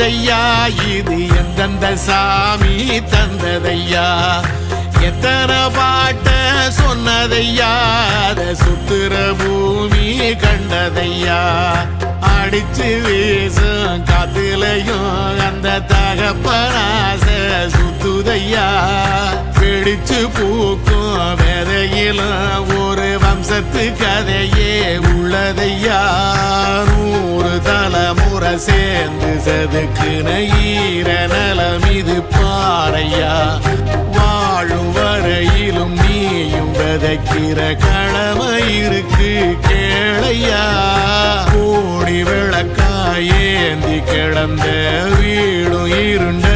வந்ததையா இது எந்தெந்த சாமி தந்ததையா எத்தனை பாட்ட சொன்னதையா அத சுத்துற பூமி கண்டதையா அடிச்சு வீசும் காத்துலையும் அந்த தகப்பனாச சுத்துதையா பிடிச்சு பூக்கும் விதையிலும் ஒரு வம்சத்து கதையே உள்ளதையா 100 தலைமுறை சேர்ந்து செதுக்குன ஈர நலம் இது பாறையா வாழும் வரையிலும் நீயும் விதைக்கிற கடமை இருக்கு கேளையா கோடி விளக்காயேந்தி கிடந்த வீடும் இருண்ட